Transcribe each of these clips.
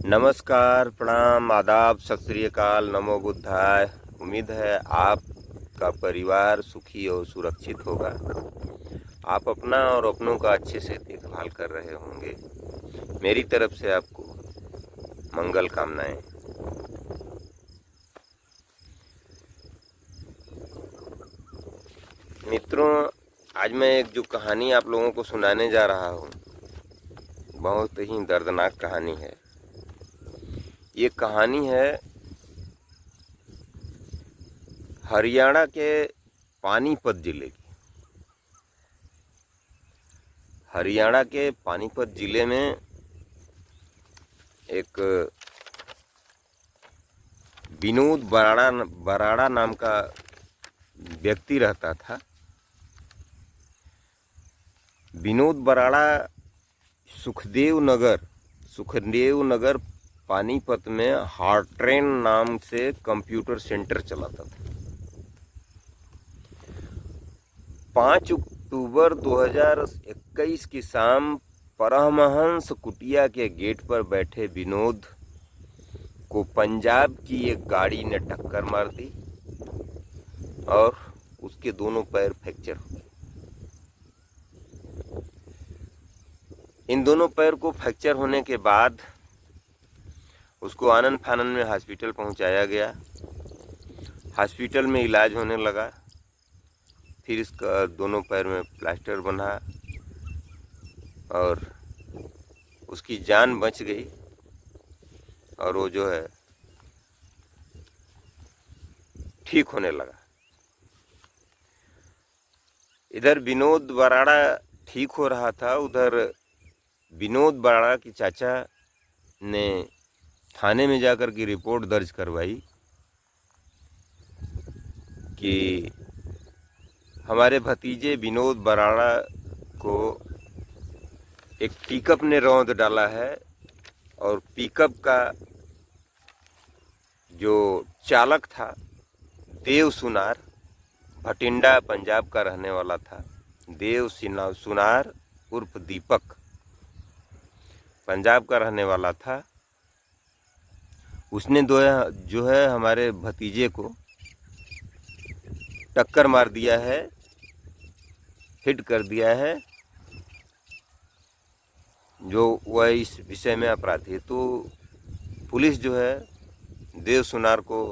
नमस्कार, प्रणाम, आदाब, सत श्री अकाल, नमो बुद्धाय। उम्मीद है आपका परिवार सुखी और सुरक्षित होगा। आप अपना और अपनों का अच्छे से देखभाल कर रहे होंगे। मेरी तरफ से आपको मंगल कामनाएं। मित्रों, आज मैं एक जो कहानी आप लोगों को सुनाने जा रहा हूँ, बहुत ही दर्दनाक कहानी है। ये कहानी है हरियाणा के पानीपत जिले की। हरियाणा के पानीपत जिले में एक विनोद बराड़ा नाम का व्यक्ति रहता था। विनोद बराड़ा सुखदेव नगर पानीपत में हार्ट्रेन नाम से कंप्यूटर सेंटर चलाता था। 5 अक्टूबर 2021 की शाम परमहंस कुटिया के गेट पर बैठे विनोद को पंजाब की एक गाड़ी ने टक्कर मार दी और उसके दोनों पैर फ्रैक्चर हो गए। इन दोनों पैर को फ्रैक्चर होने के बाद उसको आनन फानन में हॉस्पिटल पहुंचाया गया। हॉस्पिटल में इलाज होने लगा। फिर इसका दोनों पैर में प्लास्टर बना और उसकी जान बच गई और वो जो है ठीक होने लगा। इधर विनोद बराड़ा ठीक हो रहा था, उधर विनोद बराड़ा की चाचा ने थाने में जाकर की रिपोर्ट दर्ज करवाई कि हमारे भतीजे विनोद बराड़ा को एक पिकअप ने रौंद डाला है और पिकअप का जो चालक था देव सुनार, भटिंडा पंजाब का रहने वाला था। देव सुनार उर्फ दीपक पंजाब का रहने वाला था। उसने जो है हमारे भतीजे को टक्कर मार दिया है, हिट कर दिया है, जो वह इस विषय में अपराधी है। तो पुलिस जो है देव सुनार को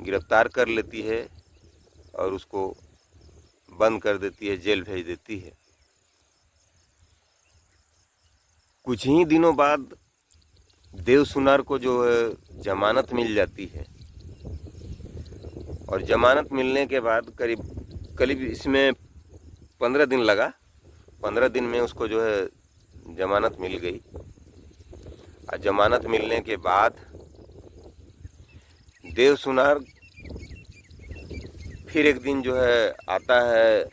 गिरफ्तार कर लेती है और उसको बंद कर देती है, जेल भेज देती है। कुछ ही दिनों बाद देव सुनार को जो है जमानत मिल जाती है और जमानत मिलने के बाद करीब इसमें 15 दिन लगा। 15 दिन में उसको जो है जमानत मिल गई। और जमानत मिलने के बाद देव सुनार फिर एक दिन जो है आता है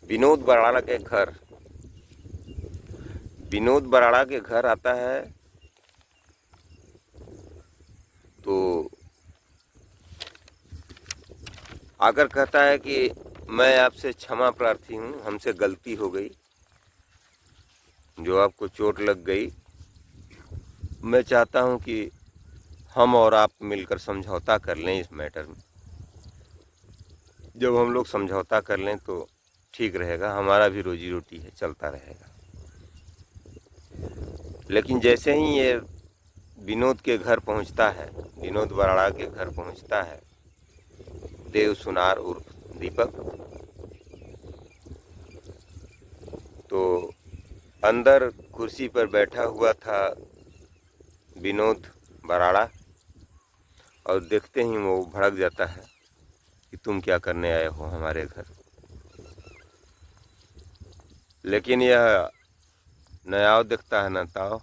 विनोद बराड़ा के घर। विनोद बराड़ा के घर आता है तो आकर कहता है कि मैं आपसे क्षमा प्रार्थी हूँ, हमसे गलती हो गई, जो आपको चोट लग गई। मैं चाहता हूँ कि हम और आप मिलकर समझौता कर लें इस मैटर में। जब हम लोग समझौता कर लें तो ठीक रहेगा, हमारा भी रोजी रोटी है, चलता रहेगा। लेकिन जैसे ही ये विनोद के घर पहुंचता है, विनोद बराड़ा के घर पहुंचता है देव सुनार उर्फ दीपक, तो अंदर कुर्सी पर बैठा हुआ था विनोद बराड़ा और देखते ही वो भड़क जाता है कि तुम क्या करने आए हो हमारे घर। लेकिन यह नयाव दिखता है न ताव,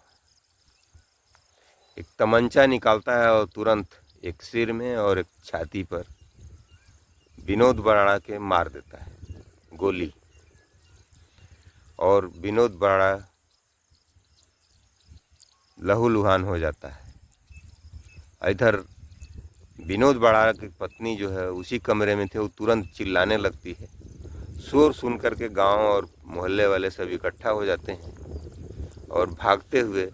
एक तमंचा निकालता है और तुरंत एक सिर में और एक छाती पर विनोद बराड़ा के मार देता है गोली। और विनोद बराड़ा लहूलुहान हो जाता है। इधर विनोद बराड़ा की पत्नी जो है उसी कमरे में थे, वो तुरंत चिल्लाने लगती है। शोर सुन करके गांव और मोहल्ले वाले सब इकट्ठा हो जाते हैं और भागते हुए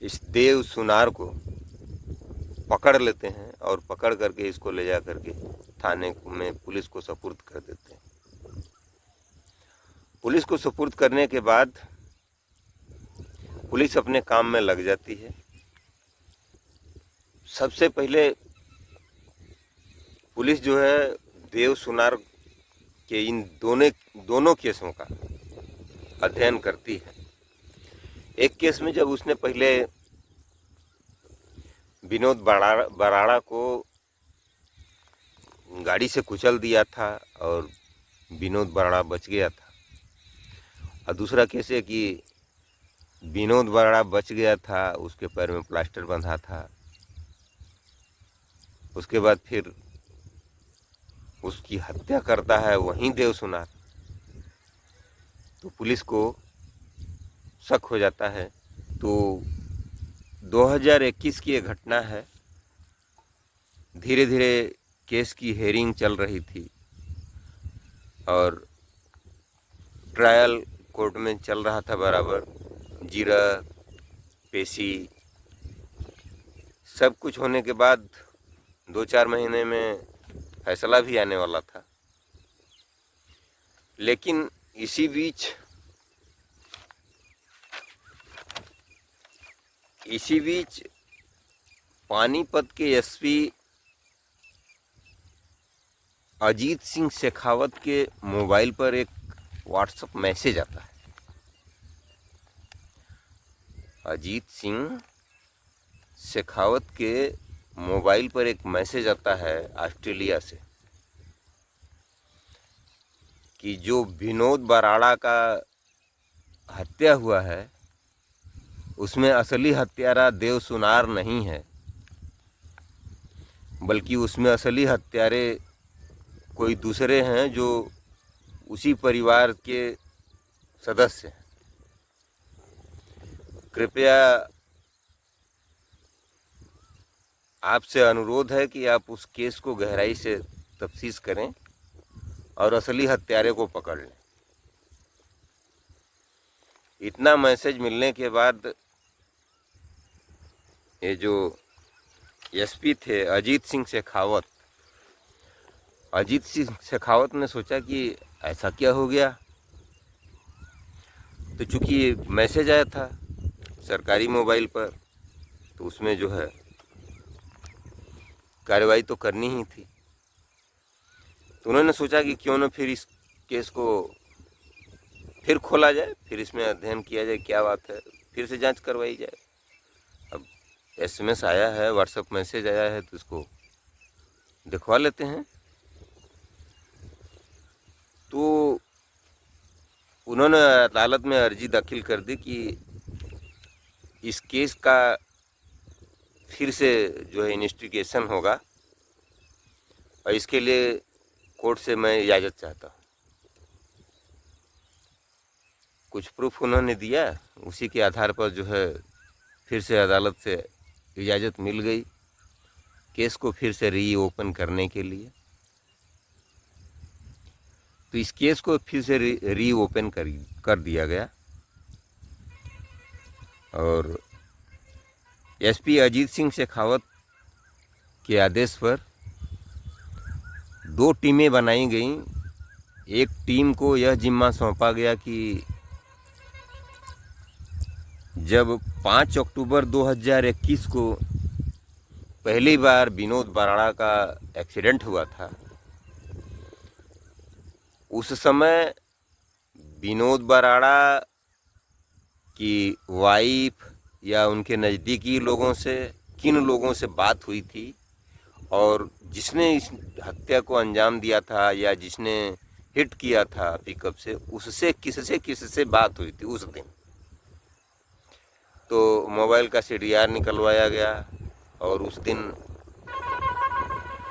इस देव सुनार को पकड़ लेते हैं और पकड़ करके इसको ले जा करके थाने में पुलिस को सुपुर्द कर देते हैं। पुलिस को सुपुर्द करने के बाद पुलिस अपने काम में लग जाती है। सबसे पहले पुलिस जो है देव सुनार के इन दोनों केसों का अध्ययन करती है। एक केस में जब उसने पहले विनोद बराड़ा को गाड़ी से कुचल दिया था और विनोद बराड़ा बच गया था, और दूसरा केस है कि विनोद बराड़ा बच गया था, उसके पैर में प्लास्टर बंधा था। उसके बाद फिर उसकी हत्या करता है वहीं देव सुनार। तो पुलिस को शक हो जाता है। तो 2021 की ये घटना है। धीरे धीरे केस की हेयरिंग चल रही थी और ट्रायल कोर्ट में चल रहा था बराबर। जीरा पेशी सब कुछ होने के बाद 2-4 महीने में फैसला भी आने वाला था। लेकिन इसी बीच पानीपत के एसपी अजीत सिंह शेखावत के मोबाइल पर एक व्हाट्सएप मैसेज आता है। अजीत सिंह शेखावत के मोबाइल पर एक मैसेज आता है ऑस्ट्रेलिया से कि जो विनोद बराड़ा का हत्या हुआ है उसमें असली हत्यारा देव सुनार नहीं है, बल्कि उसमें असली हत्यारे कोई दूसरे हैं जो उसी परिवार के सदस्य हैं। कृपया आपसे अनुरोध है कि आप उस केस को गहराई से तफ्तीश करें और असली हत्यारे को पकड़ लें। इतना मैसेज मिलने के बाद ये जो एसपी थे अजीत सिंह शेखावत ने सोचा कि ऐसा क्या हो गया। तो चूंकि मैसेज आया था सरकारी मोबाइल पर, तो उसमें जो है कार्रवाई तो करनी ही थी। तो उन्होंने सोचा कि क्यों न फिर इस केस को फिर खोला जाए, फिर इसमें अध्ययन किया जाए, क्या बात है, फिर से जांच करवाई जाए। अब एसएमएस आया है, व्हाट्सएप मैसेज आया है, तो इसको दिखवा लेते हैं। तो उन्होंने अदालत में अर्जी दाखिल कर दी कि इस केस का फिर से जो है इन्वेस्टिगेशन होगा और इसके लिए कोर्ट से मैं इजाज़त चाहता हूँ। कुछ प्रूफ उन्होंने दिया, उसी के आधार पर जो है फिर से अदालत से इजाज़त मिल गई केस को फिर से रीओपन करने के लिए। तो इस केस को फिर से रीओपन कर दिया गया और एसपी अजीत सिंह शेखावत के आदेश पर 2 टीमें बनाई गईं। एक टीम को यह जिम्मा सौंपा गया कि जब 5 अक्टूबर 2021 को पहली बार विनोद बराड़ा का एक्सीडेंट हुआ था, उस समय विनोद बराड़ा की वाइफ या उनके नज़दीकी लोगों से किन लोगों से बात हुई थी और जिसने इस हत्या को अंजाम दिया था या जिसने हिट किया था पिकअप से, उससे किससे बात हुई थी उस दिन। तो मोबाइल का सीडीआर निकलवाया गया और उस दिन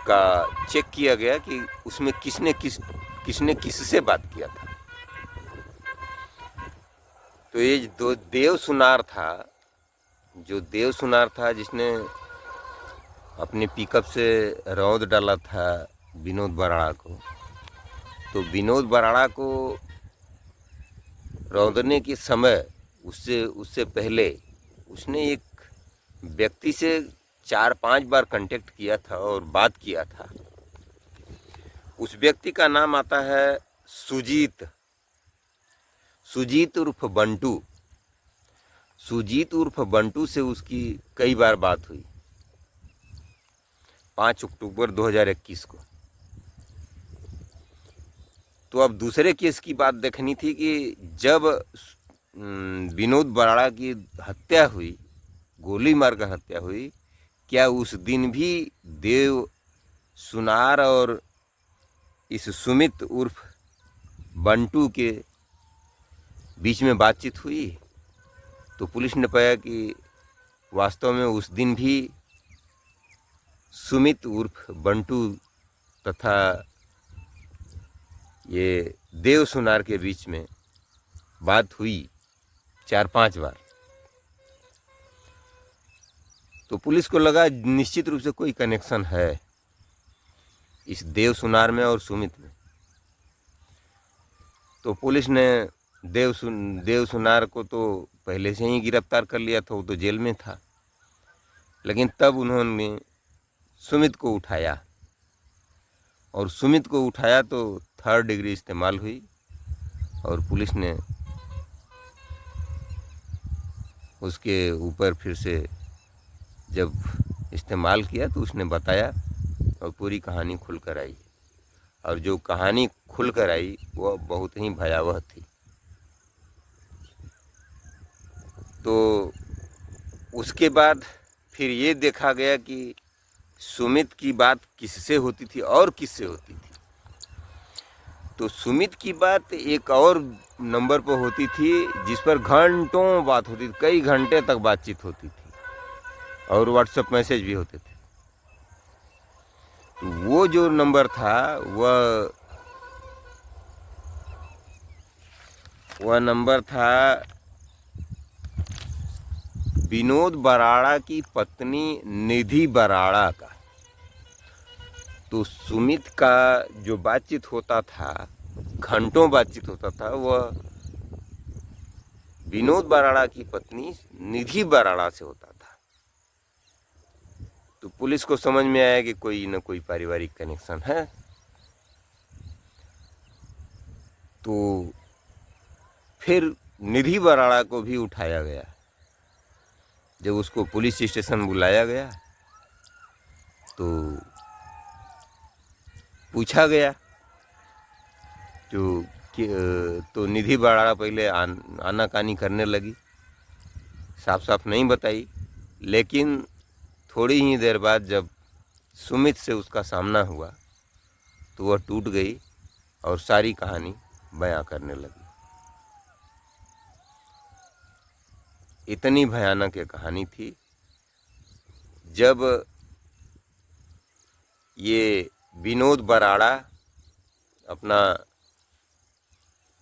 का चेक किया गया कि उसमें किसने किससे बात किया था। तो ये जो देव सुनार था जिसने अपने पिकअप से रौंद डाला था विनोद बराड़ा को, तो विनोद बराड़ा को रौंदने के समय उससे उससे पहले उसने एक व्यक्ति से 4-5 बार कांटेक्ट किया था और बात किया था। उस व्यक्ति का नाम आता है सुजीत। सुजीत उर्फ बंटू। सुजीत उर्फ बंटू से उसकी कई बार बात हुई 5 अक्टूबर 2021 को। तो अब दूसरे केस की बात देखनी थी कि जब विनोद बराड़ा की हत्या हुई, गोली मारकर हत्या हुई, क्या उस दिन भी देव सुनार और इस सुमित उर्फ बंटू के बीच में बातचीत हुई? तो पुलिस ने पाया कि वास्तव में उस दिन भी सुमित उर्फ बंटू तथा ये देव सुनार के बीच में बात हुई 4-5 बार। तो पुलिस को लगा निश्चित रूप से कोई कनेक्शन है इस देव सुनार में और सुमित में। तो पुलिस ने देव सुनार को तो पहले से ही गिरफ्तार कर लिया था, वो तो जेल में था। लेकिन तब उन्होंने सुमित को उठाया, और सुमित को उठाया तो 3rd डिग्री इस्तेमाल हुई और पुलिस ने उसके ऊपर फिर से जब इस्तेमाल किया तो उसने बताया और पूरी कहानी खुल कर आई। और जो कहानी खुल कर आई वह बहुत ही भयावह थी। तो उसके बाद फिर ये देखा गया कि सुमित की बात किससे होती थी और किससे होती थी। तो सुमित की बात एक और नंबर पर होती थी जिस पर घंटों बात होती थी, कई घंटे तक बातचीत होती थी और व्हाट्सएप मैसेज भी होते थे। तो वो जो नंबर था वह नंबर था विनोद बराड़ा की पत्नी निधि बराड़ा का। तो सुमित का जो बातचीत होता था, घंटों बातचीत होता था, वह विनोद बराड़ा की पत्नी निधि बराड़ा से होता था। तो पुलिस को समझ में आया कि कोई न कोई पारिवारिक कनेक्शन है। तो फिर निधि बराड़ा को भी उठाया गया। जब उसको पुलिस स्टेशन बुलाया गया तो पूछा गया तो निधि बराड़ा पहले आनाकानी करने लगी, साफ साफ नहीं बताई। लेकिन थोड़ी ही देर बाद जब सुमित से उसका सामना हुआ तो वह टूट गई और सारी कहानी बयां करने लगी। इतनी भयानक ये कहानी थी। जब ये विनोद बराड़ा अपना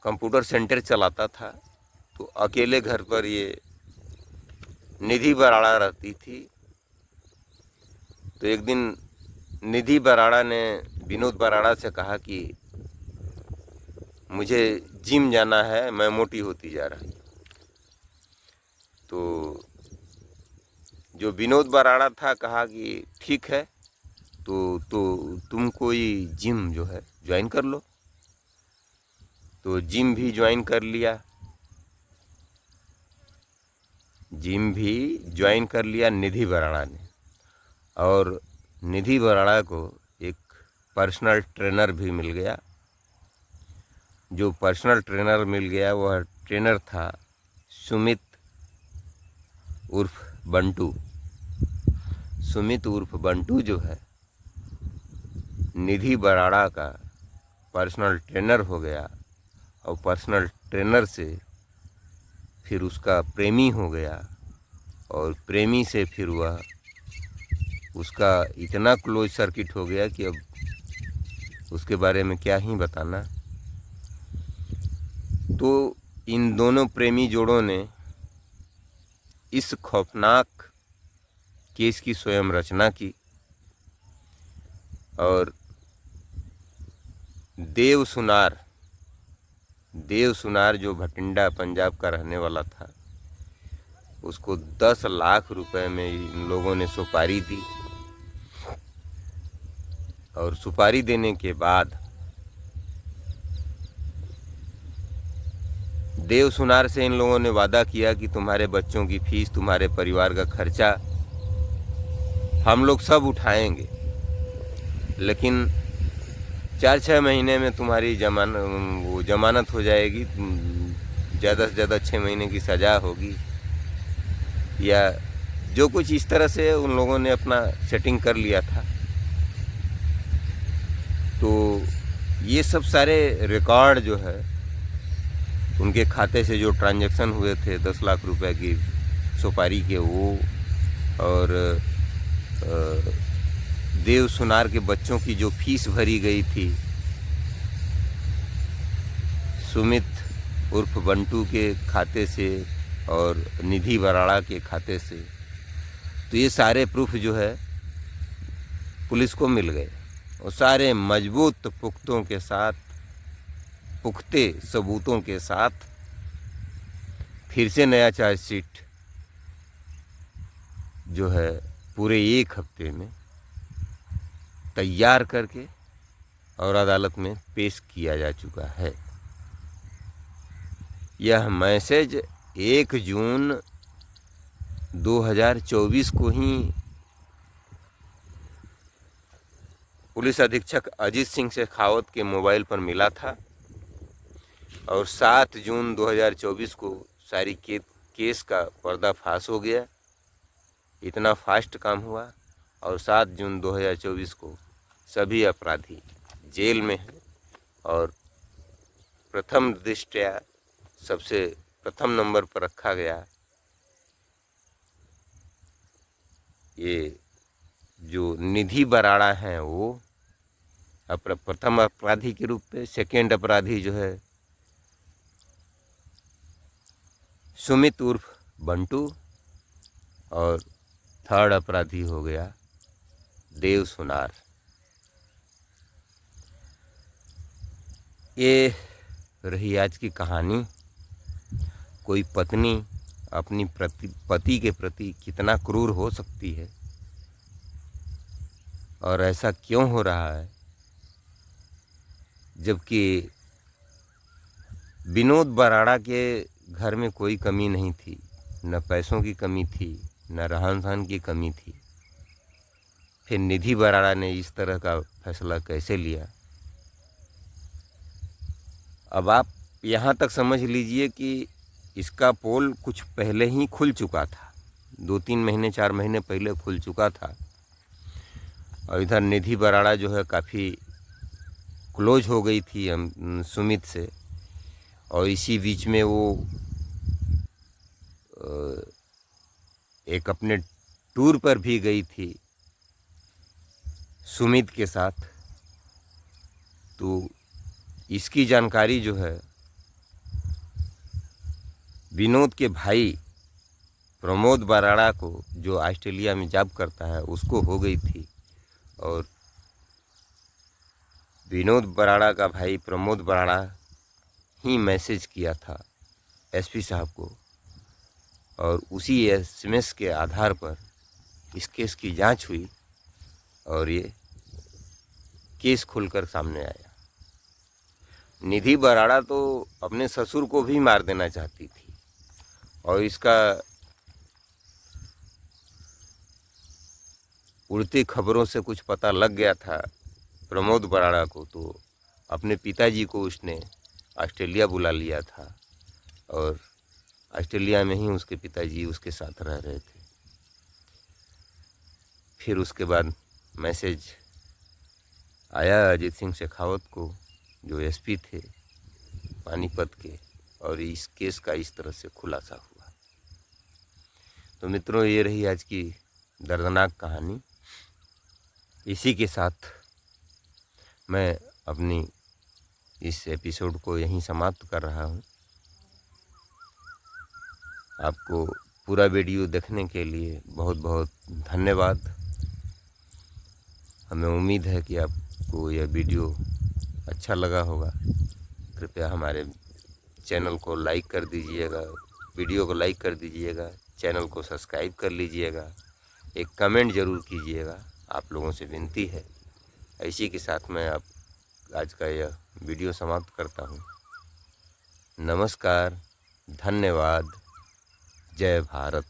कंप्यूटर सेंटर चलाता था तो अकेले घर पर ये निधि बराड़ा रहती थी। तो एक दिन निधि बराड़ा ने विनोद बराड़ा से कहा कि मुझे जिम जाना है, मैं मोटी होती जा रही हूँ। तो जो विनोद बराड़ा था कहा कि ठीक है, तो तुम कोई जिम जो है ज्वाइन कर लो। तो जिम भी ज्वाइन कर लिया। निधि बराड़ा ने। और निधि बराड़ा को एक पर्सनल ट्रेनर भी मिल गया। जो पर्सनल ट्रेनर मिल गया वह ट्रेनर था सुमित उर्फ बंटू। सुमित उर्फ बंटू जो है निधि बराड़ा का पर्सनल ट्रेनर हो गया और पर्सनल ट्रेनर से फिर उसका प्रेमी हो गया और प्रेमी से फिर वह उसका इतना क्लोज सर्किट हो गया कि अब उसके बारे में क्या ही बताना। तो इन दोनों प्रेमी जोड़ों ने इस खौफनाक केस की स्वयं रचना की और देव देव सुनार जो भटिंडा पंजाब का रहने वाला था, उसको 10 लाख रुपए में इन लोगों ने सुपारी दी। और सुपारी देने के बाद देव सुनार से इन लोगों ने वादा किया कि तुम्हारे बच्चों की फीस, तुम्हारे परिवार का खर्चा हम लोग सब उठाएंगे, लेकिन 4-6 महीने में तुम्हारी जमानत हो जाएगी, ज़्यादा से ज़्यादा 6 महीने की सज़ा होगी, या जो कुछ इस तरह से उन लोगों ने अपना सेटिंग कर लिया था। तो ये सब सारे रिकॉर्ड जो है, उनके खाते से जो ट्रांजैक्शन हुए थे 10 लाख रुपए की सुपारी के, वो और देव सुनार के बच्चों की जो फीस भरी गई थी सुमित उर्फ बंटू के खाते से और निधि बराड़ा के खाते से, तो ये सारे प्रूफ जो है पुलिस को मिल गए और सारे मजबूत पुख्ते सबूतों के साथ फिर से नया चार्जशीट जो है पूरे 1 हफ्ते में तैयार करके और अदालत में पेश किया जा चुका है। यह मैसेज 1 जून 2024 को ही पुलिस अधीक्षक अजीत सिंह शेखावत के मोबाइल पर मिला था और 7 जून 2024 को सारी केस का पर्दाफाश हो गया। इतना फास्ट काम हुआ और 7 जून 2024 को सभी अपराधी जेल में हैं और प्रथम दृष्टया सबसे प्रथम नंबर पर रखा गया ये जो निधि बराड़ा हैं, वो प्रथम अपराधी के रूप में। सेकेंड अपराधी जो है सुमित उर्फ बंटू और थर्ड अपराधी हो गया देव सुनार। ये रही आज की कहानी। कोई पत्नी अपनी पति के प्रति कितना क्रूर हो सकती है और ऐसा क्यों हो रहा है, जबकि विनोद बराड़ा के घर में कोई कमी नहीं थी, न पैसों की कमी थी, न रहन सहन की कमी थी। फिर निधि बराड़ा ने इस तरह का फैसला कैसे लिया? अब आप यहाँ तक समझ लीजिए कि इसका पोल कुछ पहले ही खुल चुका था, 2-3 महीने 4 महीने पहले खुल चुका था। और इधर निधि बराड़ा जो है काफ़ी क्लोज हो गई थी सुमित से, और इसी बीच में वो एक अपने टूर पर भी गई थी सुमित के साथ। तो इसकी जानकारी जो है विनोद के भाई प्रमोद बराड़ा को, जो ऑस्ट्रेलिया में जॉब करता है, उसको हो गई थी। और विनोद बराड़ा का भाई प्रमोद बराड़ा ही मैसेज किया था एसपी साहब को, और उसी एसएमएस के आधार पर इस केस की जांच हुई और ये केस खुलकर सामने आया। निधि बराड़ा तो अपने ससुर को भी मार देना चाहती थी और इसका उड़ती खबरों से कुछ पता लग गया था प्रमोद बराड़ा को, तो अपने पिताजी को उसने ऑस्ट्रेलिया बुला लिया था और ऑस्ट्रेलिया में ही उसके पिताजी उसके साथ रह रहे थे। फिर उसके बाद मैसेज आया अजीत सिंह शेखावत को, जो एसपी थे पानीपत के, और इस केस का इस तरह से खुलासा हुआ। तो मित्रों, ये रही आज की दर्दनाक कहानी। इसी के साथ मैं अपनी इस एपिसोड को यहीं समाप्त कर रहा हूँ। आपको पूरा वीडियो देखने के लिए बहुत बहुत धन्यवाद। हमें उम्मीद है कि आपको यह वीडियो अच्छा लगा होगा। कृपया हमारे चैनल को लाइक कर दीजिएगा, वीडियो को लाइक कर दीजिएगा, चैनल को सब्सक्राइब कर लीजिएगा, एक कमेंट ज़रूर कीजिएगा, आप लोगों से विनती है। इसी के साथ मैं आज का यह वीडियो समाप्त करता हूँ। नमस्कार, धन्यवाद, जय भारत।